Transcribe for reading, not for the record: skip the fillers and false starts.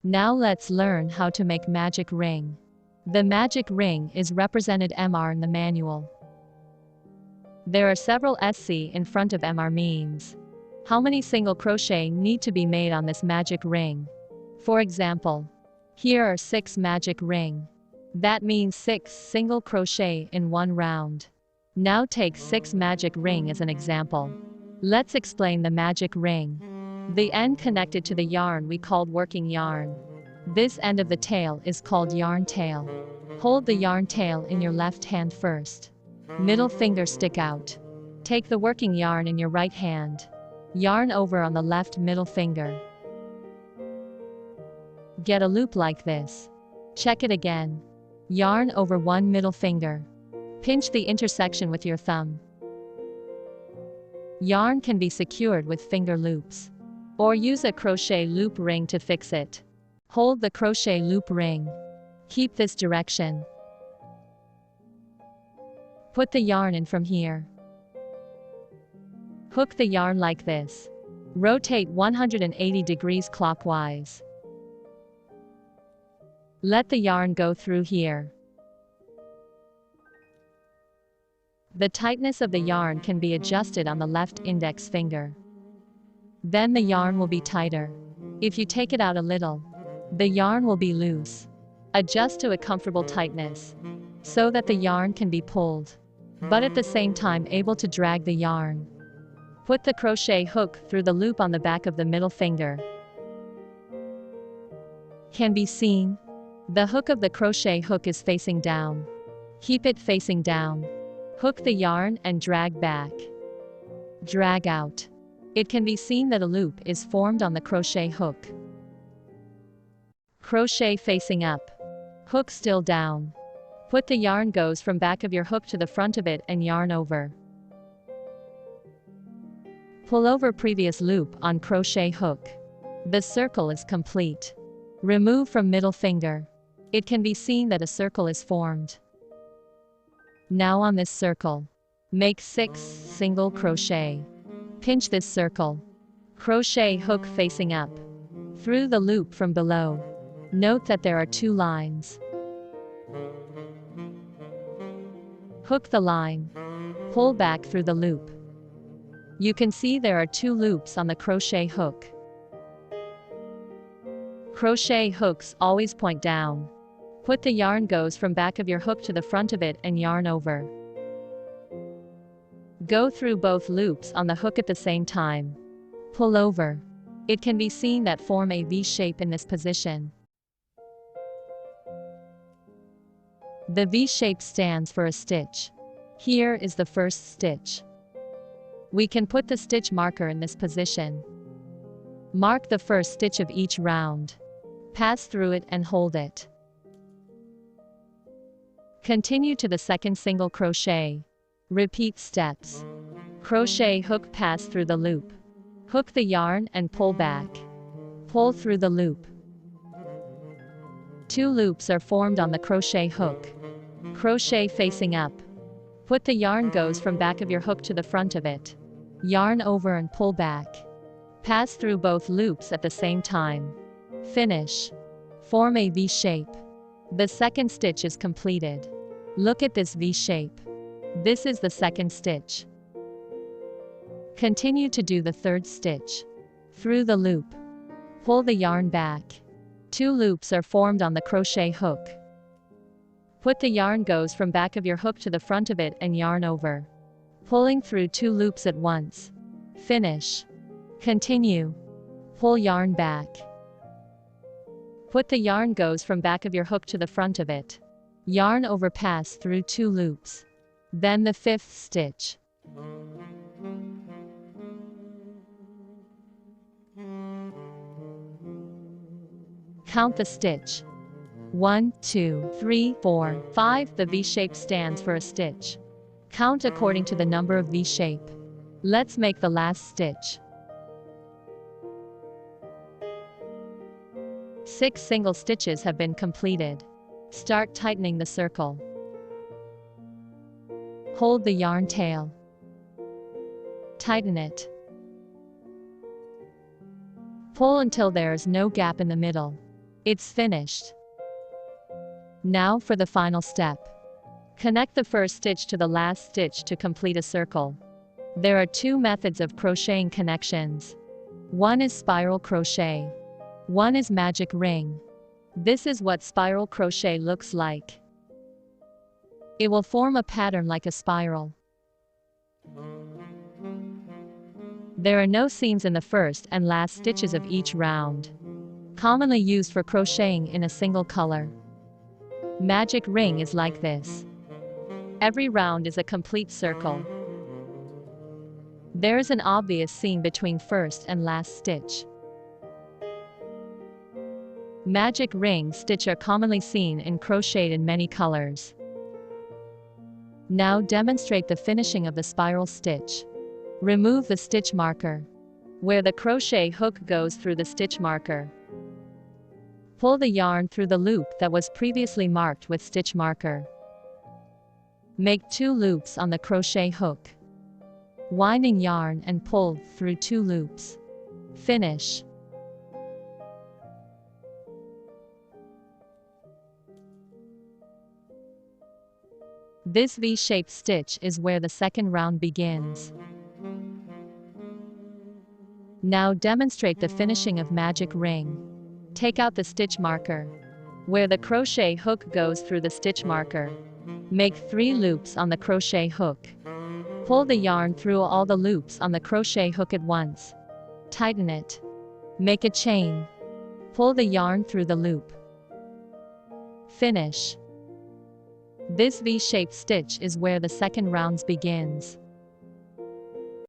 Now let's learn how to make magic ring. The magic ring is represented MR in the manual. There are several SC in front of MR means how many single crochet need to be made on this magic ring. For example, here are 6 magic ring. That means 6 single crochet in one round. Now take 6 magic ring as an example. Let's explain the magic ring. The end connected to the yarn we called working yarn. This end of the tail is called yarn tail. Hold the yarn tail in your left hand first. Middle finger stick out. Take the working yarn in your right hand. Yarn over on the left middle finger. Get a loop like this. Check it again. Yarn over one middle finger. Pinch the intersection with your thumb. Yarn can be secured with finger loops, or use a crochet loop ring to fix it. Hold the crochet loop ring. Keep this direction. Put the yarn in from here. Hook the yarn like this. Rotate 180 degrees clockwise. Let the yarn go through here. The tightness of the yarn can be adjusted on the left index finger. Then the yarn will be tighter. If you take it out a little, the yarn will be loose. Adjust to a comfortable tightness, so that the yarn can be pulled, but at the same time able to drag the yarn. Put the crochet hook through the loop on the back of the middle finger. Can be seen? The hook of the crochet hook is facing down. Keep it facing down. Hook the yarn and drag back. Drag out. It can be seen that a loop is formed on the crochet hook. Crochet facing up. Hook still down. Put the yarn goes from back of your hook to the front of it and yarn over. Pull over previous loop on crochet hook. The circle is complete. Remove from middle finger. It can be seen that a circle is formed. Now on this circle, make 6 single crochet. Pinch this circle. Crochet hook facing up. Through the loop from below. Note that there are 2 lines. Hook the line. Pull back through the loop. You can see there are 2 loops on the crochet hook. Crochet hooks always point down. Put the yarn goes from back of your hook to the front of it and yarn over. Go through both loops on the hook at the same time. Pull over. It can be seen that form a V shape in this position. The V shape stands for a stitch. Here is the first stitch. We can put the stitch marker in this position. Mark the first stitch of each round. Pass through it and hold it. Continue to the second single crochet. Repeat steps. Crochet hook pass through the loop. Hook the yarn and pull back. Pull through the loop. 2 loops are formed on the crochet hook. Crochet facing up. Put the yarn goes from back of your hook to the front of it. Yarn over and pull back. Pass through both loops at the same time. Finish. Form a V shape. The second stitch is completed. Look at this V shape. This is the second stitch. Continue to do the third stitch. Through the loop. Pull the yarn back. 2 loops are formed on the crochet hook. Put the yarn goes from back of your hook to the front of it and yarn over. Pulling through 2 loops at once. Finish. Continue. Pull yarn back. Put the yarn goes from back of your hook to the front of it. Yarn over pass through 2 loops. Then the 5th stitch. Count the stitch. 1, 2, 3, 4, 5. The V shape stands for a stitch. Count according to the number of V shape. Let's make the last stitch. 6 single stitches have been completed. Start tightening the circle. Hold the yarn tail. Tighten it. Pull until there is no gap in the middle. It's finished. Now for the final step. Connect the first stitch to the last stitch to complete a circle. There are two methods of crocheting connections. One is spiral crochet. One is magic ring. This is what spiral crochet looks like. It will form a pattern like a spiral. There are no seams in the first and last stitches of each round. Commonly used for crocheting in a single color. Magic ring is like this. Every round is a complete circle. There is an obvious seam between first and last stitch. Magic ring stitch are commonly seen in crochet in many colors. Now demonstrate the finishing of the spiral stitch. Remove the stitch marker, where the crochet hook goes through the stitch marker. Pull the yarn through the loop that was previously marked with stitch marker. Make 2 loops on the crochet hook. Winding yarn and pull through 2 loops. Finish. This V-shaped stitch is where the second round begins. Now demonstrate the finishing of magic ring. Take out the stitch marker, where the crochet hook goes through the stitch marker. Make 3 loops on the crochet hook. Pull the yarn through all the loops on the crochet hook at once. Tighten it. Make a chain. Pull the yarn through the loop. Finish. This V-shaped stitch is where the second round begins.